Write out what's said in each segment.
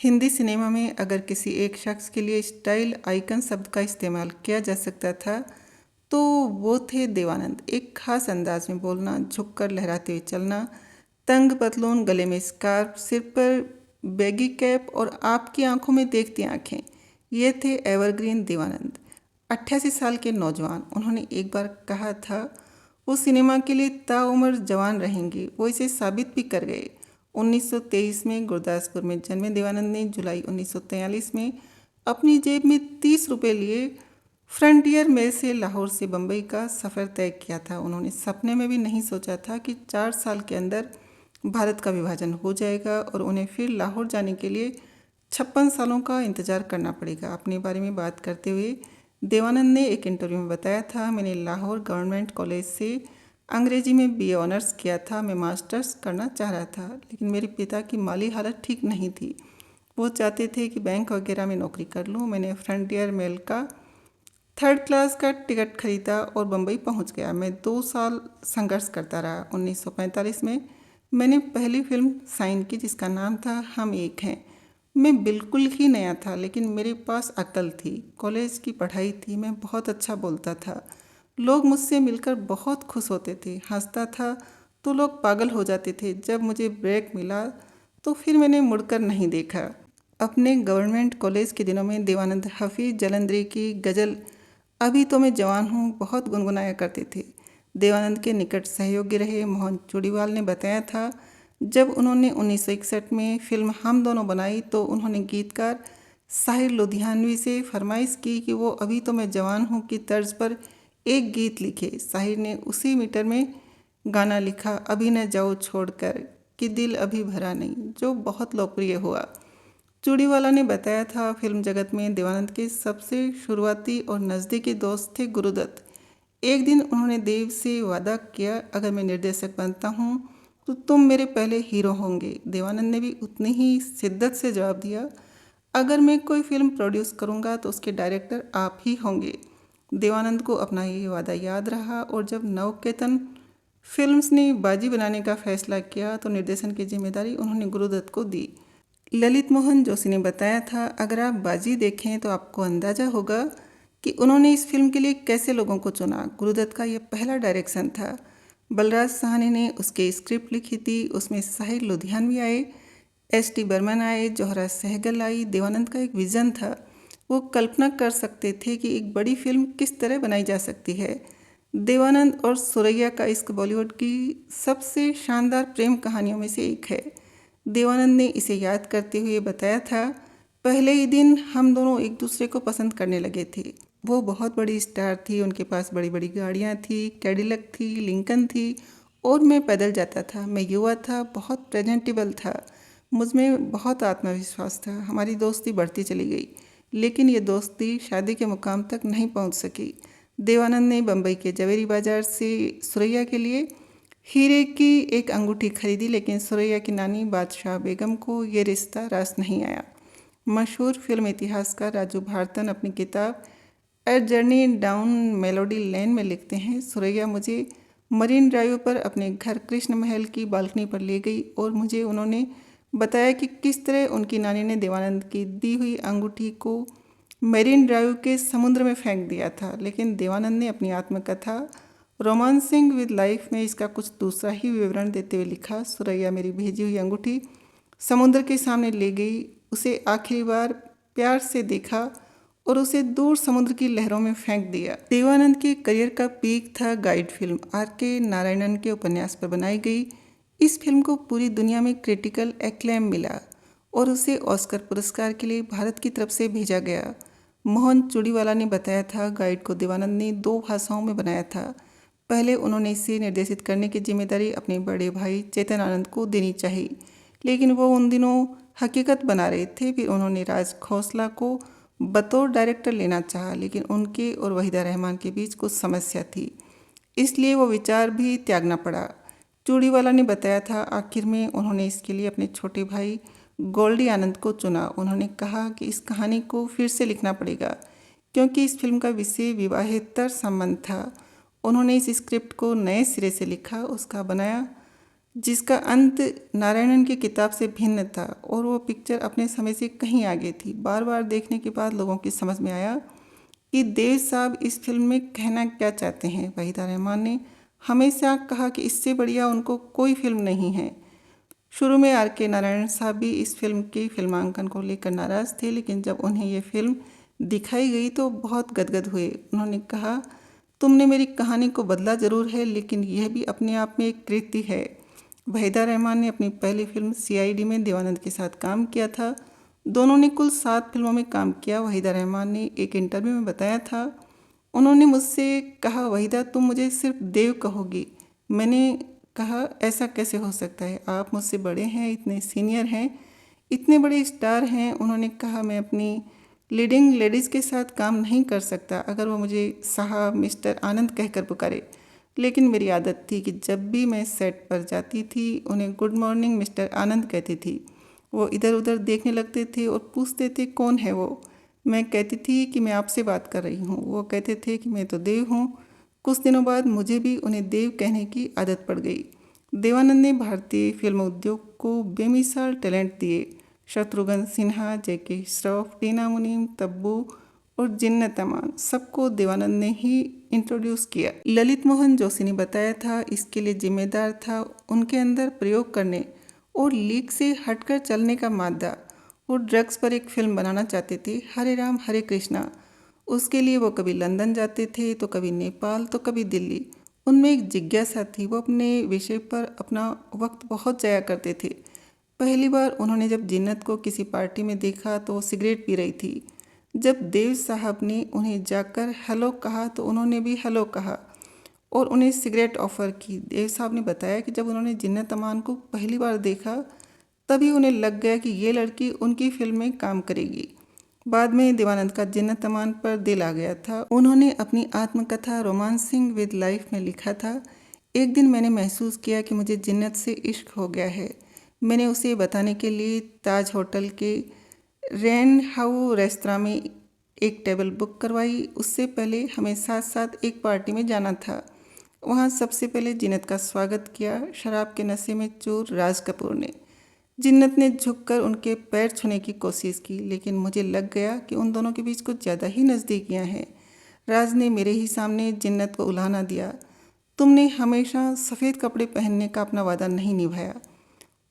Hindi cinema में अगर किसी एक शख्स के लिए स्टाइल आइकन शब्द का इस्तेमाल किया जा सकता था तो वो थे देवानंद। एक खास अंदाज में बोलना, झुककर लहराते हुए चलना, तंग पतलून, गले में स्कार्फ, सिर पर बैगी कैप और आपकी आंखों में देखती आंखें, ये थे एवरग्रीन देवानंद। 88 साल के नौजवान। उन्होंने एक बार कहा था वो सिनेमा के लिए ताउम्र जवान रहेंगे। वो इसे साबित भी कर गए। 1923 में गुरदासपुर में जन्मे देवानंद ने जुलाई 1943 में अपनी जेब में 30 रुपये लिए फ्रंटियर मेल से लाहौर से बम्बई का सफ़र तय किया था। उन्होंने सपने में भी नहीं सोचा था कि 4 साल के अंदर भारत का विभाजन हो जाएगा और उन्हें फिर लाहौर जाने के लिए 56 सालों का इंतज़ार करना पड़ेगा। अपने बारे में बात करते हुए देवानंद ने एक इंटरव्यू में बताया था, मैंने लाहौर गवर्नमेंट कॉलेज से अंग्रेजी में बीए ऑनर्स किया था। मैं मास्टर्स करना चाह रहा था, लेकिन मेरे पिता की माली हालत ठीक नहीं थी। वो चाहते थे कि बैंक वगैरह में नौकरी कर लूँ। मैंने फ्रंटियर मेल का 3rd क्लास का टिकट खरीदा और बम्बई पहुंच गया। मैं 2 साल संघर्ष करता रहा। 1945 में मैंने पहली फिल्म साइन की जिसका नाम था हम एक हैं। मैं बिल्कुल ही नया था, लेकिन मेरे पास अक्ल थी, कॉलेज की पढ़ाई थी, मैं बहुत अच्छा बोलता था। लोग मुझसे मिलकर बहुत खुश होते थे। हंसता था तो लोग पागल हो जाते थे। जब मुझे ब्रेक मिला तो फिर मैंने मुड़कर नहीं देखा। अपने गवर्नमेंट कॉलेज के दिनों में देवानंद हफीज जलंधरी की गज़ल अभी तो मैं जवान हूँ बहुत गुनगुनाया करते थे। देवानंद के निकट सहयोगी रहे मोहन चूड़ीवाल ने बताया था, जब उन्होंने 1961 में फिल्म हम दोनों बनाई तो उन्होंने गीतकार साहिर लुधियानवी से फरमाइश की कि वो अभी तो मैं जवान हूँ की तर्ज पर एक गीत लिखे। साहिर ने उसी मीटर में गाना लिखा, अभी न जाओ छोड़कर कि दिल अभी भरा नहीं, जो बहुत लोकप्रिय हुआ। चूड़ीवाला ने बताया था, फिल्म जगत में देवानंद के सबसे शुरुआती और नज़दीकी दोस्त थे गुरुदत्त। एक दिन उन्होंने देव से वादा किया, अगर मैं निर्देशक बनता हूँ तो तुम मेरे पहले हीरो होंगे। देवानंद ने भी उतनी ही शिद्दत से जवाब दिया, अगर मैं कोई फिल्म प्रोड्यूस करूँगा तो उसके डायरेक्टर आप ही होंगे। देवानंद को अपना ये वादा याद रहा और जब नवकेतन फिल्म्स ने बाजी बनाने का फैसला किया तो निर्देशन की जिम्मेदारी उन्होंने गुरुदत्त को दी। ललित मोहन जोशी ने बताया था, अगर आप बाजी देखें तो आपको अंदाज़ा होगा कि उन्होंने इस फिल्म के लिए कैसे लोगों को चुना। गुरुदत्त का यह पहला डायरेक्शन था। बलराज साहनी ने उसकी स्क्रिप्ट लिखी थी। उसमें साहिर लुधियानवी आए, एस.टी. बर्मन आए, जोहरा सहगल आई। देवानंद का एक विज़न था। वो कल्पना कर सकते थे कि एक बड़ी फिल्म किस तरह बनाई जा सकती है। देवानंद और सुरैया का इश्क बॉलीवुड की सबसे शानदार प्रेम कहानियों में से एक है। देवानंद ने इसे याद करते हुए बताया था, पहले ही दिन हम दोनों एक दूसरे को पसंद करने लगे थे। वो बहुत बड़ी स्टार थी, उनके पास बड़ी बड़ी गाड़ियाँ थी, कैडिलक थी, लिंकन थी और मैं पैदल जाता था। मैं युवा था, बहुत प्रेजेंटेबल था, मुझमें बहुत आत्मविश्वास था। हमारी दोस्ती बढ़ती चली गई, लेकिन ये दोस्ती शादी के मुकाम तक नहीं पहुंच सकी। देवानंद ने बम्बई के जवेरी बाजार से सुरैया के लिए हीरे की एक अंगूठी खरीदी, लेकिन सुरैया की नानी बादशाह बेगम को ये रिश्ता रास नहीं आया। मशहूर फिल्म इतिहासकार राजू भारतन अपनी किताब ए जर्नी डाउन मेलोडी लेन में लिखते हैं, सुरैया मुझे मरीन ड्राइव पर अपने घर कृष्ण महल की बालकनी पर ले गई और मुझे उन्होंने बताया कि किस तरह उनकी नानी ने देवानंद की दी हुई अंगूठी को मरीन ड्राइव के समुद्र में फेंक दिया था। लेकिन देवानंद ने अपनी आत्मकथा रोमांसिंग विद लाइफ में इसका कुछ दूसरा ही विवरण देते हुए लिखा, सुरैया मेरी भेजी हुई अंगूठी समुद्र के सामने ले गई, उसे आखिरी बार प्यार से देखा और उसे दूर समुद्र की लहरों में फेंक दिया। देवानंद के करियर का पीक था गाइड फिल्म। R.K. नारायणन के उपन्यास पर बनाई गई इस फिल्म को पूरी दुनिया में क्रिटिकल एक्लेम मिला और उसे ऑस्कर पुरस्कार के लिए भारत की तरफ से भेजा गया। मोहन चूड़ीवाला ने बताया था, गाइड को देवानंद ने 2 भाषाओं में बनाया था। पहले उन्होंने इसे निर्देशित करने की जिम्मेदारी अपने बड़े भाई चेतन आनंद को देनी चाहिए, लेकिन वो उन दिनों हकीकत बना रहे थे। फिर उन्होंने राज खोसला को बतौर डायरेक्टर लेना चाहा, लेकिन उनके और वहीदा रहमान के बीच कुछ समस्या थी, इसलिए वो विचार भी त्यागना पड़ा। चूड़ीवाला ने बताया था, आखिर में उन्होंने इसके लिए अपने छोटे भाई गोल्डी आनंद को चुना। उन्होंने कहा कि इस कहानी को फिर से लिखना पड़ेगा क्योंकि इस फिल्म का विषय विवाहेतर संबंध था। उन्होंने इस स्क्रिप्ट को नए सिरे से लिखा, उसका बनाया जिसका अंत नारायणन की किताब से भिन्न था और वो पिक्चर अपने समय से कहीं आगे थी। बार बार देखने के बाद लोगों की समझ में आया कि देव साहब इस फिल्म में कहना क्या चाहते हैं। वहीदा रहमान ने हमेशा कहा कि इससे बढ़िया उनको कोई फिल्म नहीं है। शुरू में आर के नारायण साहब भी इस फिल्म के फिल्मांकन को लेकर नाराज़ थे, लेकिन जब उन्हें ये फिल्म दिखाई गई तो बहुत गदगद हुए। उन्होंने कहा, तुमने मेरी कहानी को बदला ज़रूर है, लेकिन यह भी अपने आप में एक कृति है। वहीदा रहमान ने अपनी पहली फिल्म सीआईडी में देवानंद के साथ काम किया था। दोनों ने कुल 7 फिल्मों में काम किया। वहीदा रहमान ने एक इंटरव्यू में बताया था, उन्होंने मुझसे कहा, वहीदा तुम मुझे सिर्फ देव कहोगी। मैंने कहा, ऐसा कैसे हो सकता है, आप मुझसे बड़े हैं, इतने सीनियर हैं, इतने बड़े स्टार हैं। उन्होंने कहा, मैं अपनी लीडिंग लेडीज़ के साथ काम नहीं कर सकता अगर वो मुझे साहब मिस्टर आनंद कहकर पुकारे। लेकिन मेरी आदत थी कि जब भी मैं सेट पर जाती थी उन्हें गुड मॉर्निंग मिस्टर आनंद कहती थी। वो इधर उधर देखने लगते थे और पूछते थे, कौन है वो। मैं कहती थी कि मैं आपसे बात कर रही हूँ। वो कहते थे कि मैं तो देव हूँ। कुछ दिनों बाद मुझे भी उन्हें देव कहने की आदत पड़ गई। देवानंद ने भारतीय फिल्म उद्योग को बेमिसाल टैलेंट दिए। शत्रुघ्न सिन्हा, जैकी श्रॉफ, टीना मुनीम, तब्बू और जिन्नत अमान सबको देवानंद ने ही इंट्रोड्यूस किया। ललित मोहन जोशी ने बताया था, इसके लिए जिम्मेदार था उनके अंदर प्रयोग करने और लीक से हटकर चलने का मादा। वो ड्रग्स पर एक फिल्म बनाना चाहते थे, हरे राम हरे कृष्णा। उसके लिए वो कभी लंदन जाते थे तो कभी नेपाल तो कभी दिल्ली। उनमें एक जिज्ञासा थी, वो अपने विषय पर अपना वक्त बहुत जाया करते थे। पहली बार उन्होंने जब जिन्नत को किसी पार्टी में देखा तो वो सिगरेट पी रही थी। जब देव साहब ने उन्हें जाकर हेलो कहा तो उन्होंने भी हेलो कहा और उन्हें सिगरेट ऑफर की। देव साहब ने बताया कि जब उन्होंने जिन्नत अमान को पहली बार देखा तभी उन्हें लग गया कि ये लड़की उनकी फिल्म में काम करेगी। बाद में देवानंद का जिन्नत अमान पर दिल आ गया था। उन्होंने अपनी आत्मकथा रोमांसिंग विद लाइफ में लिखा था, एक दिन मैंने महसूस किया कि मुझे जिन्नत से इश्क हो गया है। मैंने उसे बताने के लिए ताज होटल के रेन हाउ रेस्तरां में एक टेबल बुक करवाई। उससे पहले हमें साथ साथ एक पार्टी में जाना था। वहाँ सबसे पहले जिन्नत का स्वागत किया शराब के नशे में चूर राज कपूर ने। जिन्नत ने झुककर उनके पैर छूने की कोशिश की, लेकिन मुझे लग गया कि उन दोनों के बीच कुछ ज़्यादा ही नज़दीकियाँ हैं। राज ने मेरे ही सामने जिन्नत को उलाहना दिया, तुमने हमेशा सफ़ेद कपड़े पहनने का अपना वादा नहीं निभाया।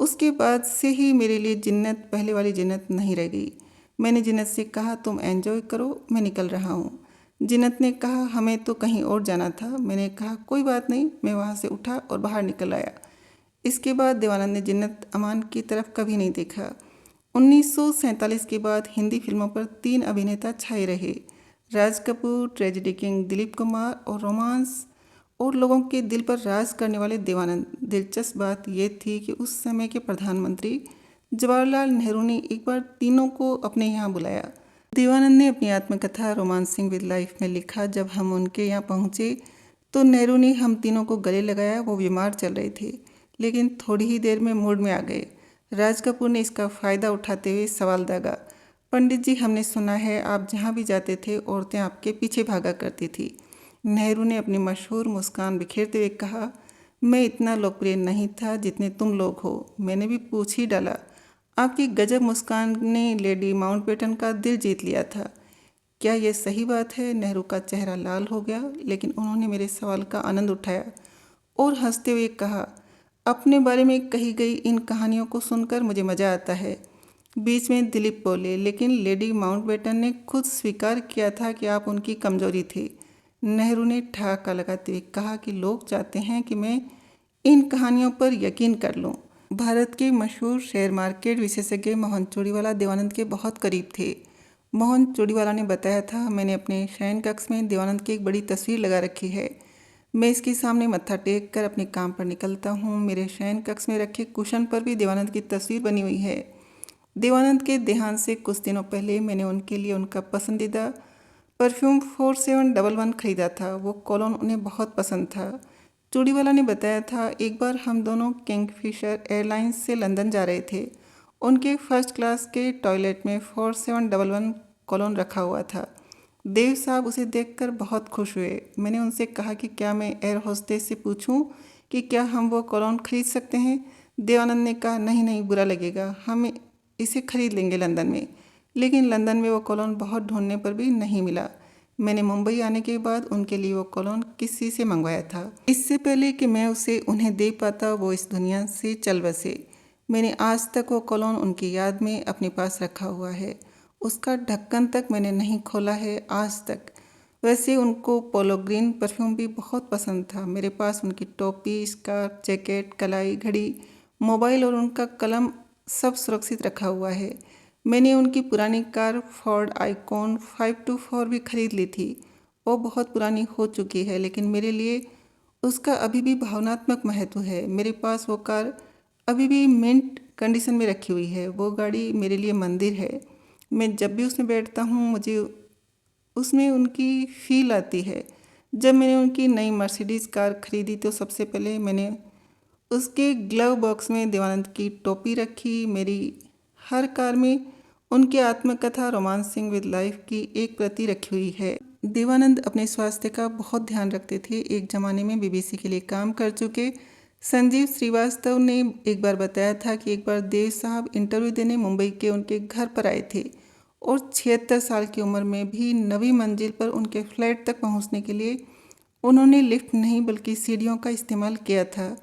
उसके बाद से ही मेरे लिए जिन्नत पहले वाली जिन्नत नहीं रह गई। मैंने जिन्नत से कहा, तुम एंजॉय करो, मैं निकल रहा हूँ। जिन्नत ने कहा, हमें तो कहीं और जाना था। मैंने कहा, कोई बात नहीं। मैं वहाँ से उठा और बाहर निकल आया। इसके बाद देवानंद ने जिन्नत अमान की तरफ कभी नहीं देखा। 1947 के बाद हिंदी फिल्मों पर 3 अभिनेता छाए रहे, राज कपूर, ट्रेजेडी किंग दिलीप कुमार और रोमांस और लोगों के दिल पर राज करने वाले देवानंद। दिलचस्प बात यह थी कि उस समय के प्रधानमंत्री जवाहरलाल नेहरू ने एक बार तीनों को अपने यहाँ बुलाया। देवानंद ने अपनी आत्मकथा रोमांसिंग विद लाइफ में लिखा, जब हम उनके यहाँ पहुँचे तो नेहरू ने हम तीनों को गले लगाया। वो बीमार चल रहे थे, लेकिन थोड़ी ही देर में मूड में आ गए। राज कपूर ने इसका फ़ायदा उठाते हुए सवाल दागा, पंडित जी, हमने सुना है आप जहाँ भी जाते थे औरतें आपके पीछे भागा करती थी। नेहरू ने अपनी मशहूर मुस्कान बिखेरते हुए कहा, मैं इतना लोकप्रिय नहीं था जितने तुम लोग हो। मैंने भी पूछ ही डाला। आपकी गजब मुस्कान ने लेडी माउंटबेटन का दिल जीत लिया था। क्या यह सही बात है? नेहरू का चेहरा लाल हो गया, लेकिन उन्होंने मेरे सवाल का आनंद उठाया और हंसते हुए कहा, अपने बारे में कही गई इन कहानियों को सुनकर मुझे मज़ा आता है। बीच में दिलीप बोले, लेकिन लेडी माउंटबेटन ने खुद स्वीकार किया था कि आप उनकी कमजोरी थे। नेहरू ने ठहाका लगाते हुए कहा कि लोग चाहते हैं कि मैं इन कहानियों पर यकीन कर लूं। भारत के मशहूर शेयर मार्केट विशेषज्ञ मोहन चूड़ीवाला देवानंद के बहुत करीब थे। मोहन चूड़ीवाला ने बताया था, मैंने अपने शयन कक्ष में देवानंद की एक बड़ी तस्वीर लगा रखी है। मैं इसके सामने मत्था टेक कर अपने काम पर निकलता हूँ। मेरे शयन कक्ष में रखे कुशन पर भी देवानंद की तस्वीर बनी हुई है। देवानंद के देहांत से कुछ दिनों पहले मैंने उनके लिए उनका पसंदीदा परफ्यूम 4711 खरीदा था। वो कॉलोन उन्हें बहुत पसंद था। चूड़ीवाला ने बताया था, एक बार हम दोनों किंगफिशर एयरलाइंस से लंदन जा रहे थे। उनके फर्स्ट क्लास के टॉयलेट में 4711 कॉलोन रखा हुआ था। देव साहब उसे देखकर बहुत खुश हुए। मैंने उनसे कहा कि क्या मैं एयर होस्टेस से पूछूं कि क्या हम वो कॉलोन खरीद सकते हैं। देवानंद ने कहा, नहीं नहीं, बुरा लगेगा, हम इसे खरीद लेंगे लंदन में। लेकिन लंदन में वो कॉलोन बहुत ढूंढने पर भी नहीं मिला। मैंने मुंबई आने के बाद उनके लिए वो कॉलोन किसी से मंगवाया था। इससे पहले कि मैं उसे उन्हें दे पाता वो इस दुनिया से चल बसे। मैंने आज तक वो कॉलोन उनकी याद में अपने पास रखा हुआ है। उसका ढक्कन तक मैंने नहीं खोला है आज तक। वैसे उनको पोलो ग्रीन परफ्यूम भी बहुत पसंद था। मेरे पास उनकी टोपी, स्कार्फ, जैकेट, कलाई, घड़ी, मोबाइल और उनका कलम सब सुरक्षित रखा हुआ है। मैंने उनकी पुरानी कार फोर्ड आइकॉन 524 भी खरीद ली थी। वो बहुत पुरानी हो चुकी है, लेकिन मेरे लिए उसका अभी भी भावनात्मक महत्व है। मेरे पास वो कार अभी भी मिंट कंडीशन में रखी हुई है। वो गाड़ी मेरे लिए मंदिर है। मैं जब भी उसमें बैठता हूँ मुझे उसमें उनकी फील आती है। जब मैंने उनकी नई मर्सिडीज़ कार खरीदी तो सबसे पहले मैंने उसके ग्लव बॉक्स में देवानंद की टोपी रखी। मेरी हर कार में उनकी आत्मकथा रोमांसिंग विद लाइफ की एक प्रति रखी हुई है। देवानंद अपने स्वास्थ्य का बहुत ध्यान रखते थे। एक जमाने में बीबीसी के लिए काम कर चुके संजीव श्रीवास्तव ने एक बार बताया था कि एक बार देव साहब इंटरव्यू देने मुंबई के उनके घर पर आए थे और 76 साल की उम्र में भी 9वीं मंजिल पर उनके फ्लैट तक पहुंचने के लिए उन्होंने लिफ्ट नहीं बल्कि सीढ़ियों का इस्तेमाल किया था।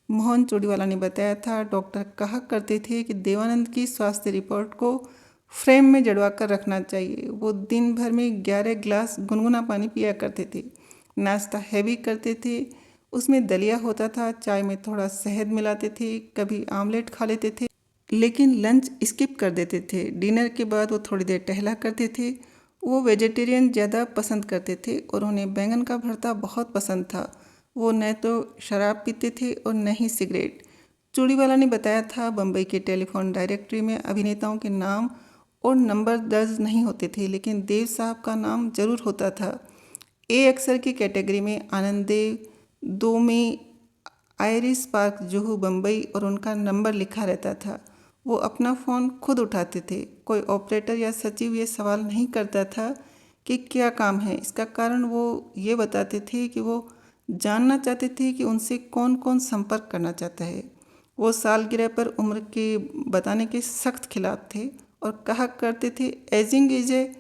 मोहन चोड़ीवाला ने बताया था, डॉक्टर कहा करते थे कि देवानंद की स्वास्थ्य रिपोर्ट को फ्रेम में जड़वा कर रखना चाहिए। वो दिन भर में 11 गिलास गुनगुना पानी पिया करते थे। नाश्ता हैवी करते थे, उसमें दलिया होता था, चाय में थोड़ा शहद मिलाते थे, कभी आमलेट खा लेते थे, लेकिन लंच स्किप कर देते थे। डिनर के बाद वो थोड़ी देर टहला करते थे। वो वेजिटेरियन ज़्यादा पसंद करते थे और उन्हें बैंगन का भरता बहुत पसंद था। वो न तो शराब पीते थे और न ही सिगरेट। चूड़ीवाला ने बताया था, बम्बई के टेलीफोन डायरेक्टरी में अभिनेताओं के नाम और नंबर दर्ज नहीं होते थे, लेकिन देव साहब का नाम जरूर होता था। ए अक्षर की कैटेगरी में आनंद देव, 2 में आयरिस पार्क जुहू बम्बई और उनका नंबर लिखा रहता था। वो अपना फ़ोन खुद उठाते थे। कोई ऑपरेटर या सचिव ये सवाल नहीं करता था कि क्या काम है। इसका कारण वो ये बताते थे कि वो जानना चाहते थे कि उनसे कौन कौन संपर्क करना चाहता है। वो सालगिरह पर उम्र के बताने के सख्त खिलाफ थे और कहा करते थे, ageing is a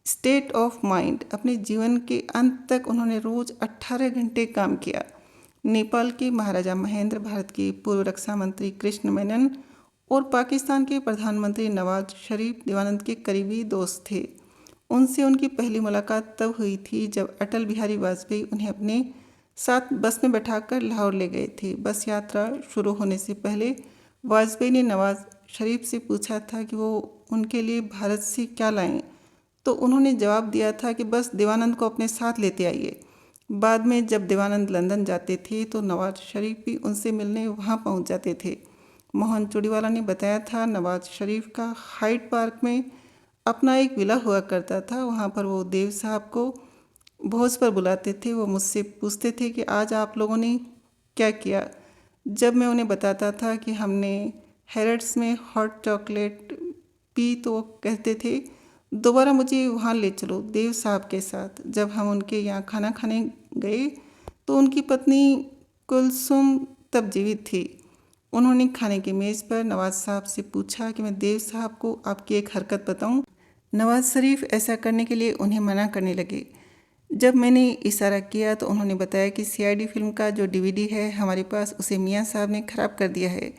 state of mind. अपने जीवन के अंत तक उन्होंने रोज़ 18 घंटे काम किया। नेपाल के महाराजा महेंद्र, भारत के पूर्व रक्षा मंत्री कृष्ण मेनन और पाकिस्तान के प्रधानमंत्री नवाज शरीफ देवानंद के करीबी दोस्त थे। उनसे उनकी पहली मुलाकात तब हुई थी जब अटल बिहारी वाजपेयी उन्हें अपने साथ बस में बैठाकर लाहौर ले गए थे। बस यात्रा शुरू होने से पहले वाजपेयी ने नवाज शरीफ से पूछा था कि वो उनके लिए भारत से क्या लाएं, तो उन्होंने जवाब दिया था कि बस देवानंद को अपने साथ लेते आइए। बाद में जब देवानंद लंदन जाते थे तो नवाज शरीफ भी उनसे मिलने वहाँ पहुँच जाते थे। मोहन चोड़ीवाला ने बताया था, नवाज शरीफ का हाइड पार्क में अपना एक विला हुआ करता था। वहाँ पर वो देव साहब को भोज पर बुलाते थे। वो मुझसे पूछते थे कि आज आप लोगों ने क्या किया। जब मैं उन्हें बताता था कि हमने हैरड्स में हॉट चॉकलेट पी तो वो कहते थे, दोबारा मुझे वहाँ ले चलो देव साहब के साथ। जब हम उनके यहाँ खाना खाने गए तो उनकी पत्नी कुलसुम तब जीवित थी। उन्होंने खाने की मेज़ पर नवाज साहब से पूछा कि मैं देव साहब को आपकी एक हरकत बताऊं। नवाज शरीफ ऐसा करने के लिए उन्हें मना करने लगे। जब मैंने इशारा किया तो उन्होंने बताया कि सीआईडी फिल्म का जो डीवीडी है हमारे पास, उसे मियाँ साहब ने ख़राब कर दिया है।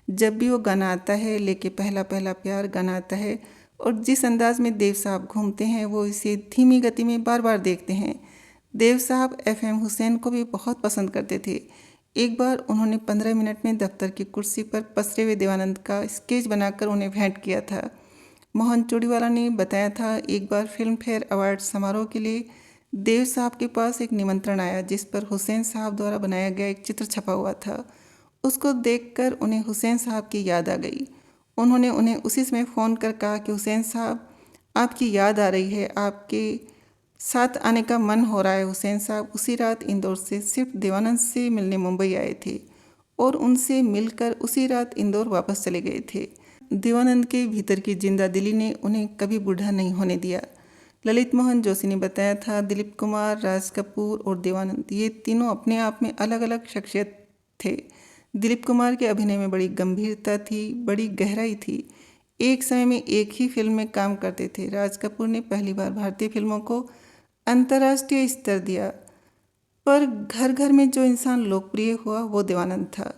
जब भी वो गाना आता है, लेके पहला पहला प्यार गाना आता है, और जिस अंदाज में देव साहब घूमते हैं वो इसे धीमी गति में बार बार देखते हैं। देव साहब FM हुसैन को भी बहुत पसंद करते थे। एक बार उन्होंने 15 मिनट में दफ्तर की कुर्सी पर पसरे हुए देवानंद का स्केच बनाकर उन्हें भेंट किया था। मोहन चोड़ीवाला ने बताया था, एक बार फिल्म फेयर अवार्ड समारोह के लिए देव साहब के पास एक निमंत्रण आया जिस पर हुसैन साहब द्वारा बनाया गया एक चित्र छपा हुआ था। उसको देखकर उन्हें हुसैन साहब की याद आ गई। उन्होंने उन्हें उसी समय फ़ोन कर कहा कि हुसैन साहब, आपकी याद आ रही है, आपके साथ आने का मन हो रहा है। हुसैन साहब उसी रात इंदौर से सिर्फ देवानंद से मिलने मुंबई आए थे और उनसे मिलकर उसी रात इंदौर वापस चले गए थे। देवानंद के भीतर की जिंदा दिली ने उन्हें कभी बूढ़ा नहीं होने दिया। ललित मोहन जोशी ने बताया था, दिलीप कुमार, राज कपूर और देवानंद, ये तीनों अपने आप में अलग अलग शख्सियत थे। दिलीप कुमार के अभिनय में बड़ी गंभीरता थी, बड़ी गहराई थी। एक समय में एक ही फिल्म में काम करते थे। राज कपूर ने पहली बार भारतीय फिल्मों को अंतर्राष्ट्रीय स्तर दिया, पर घर घर में जो इंसान लोकप्रिय हुआ वो देवानंद था।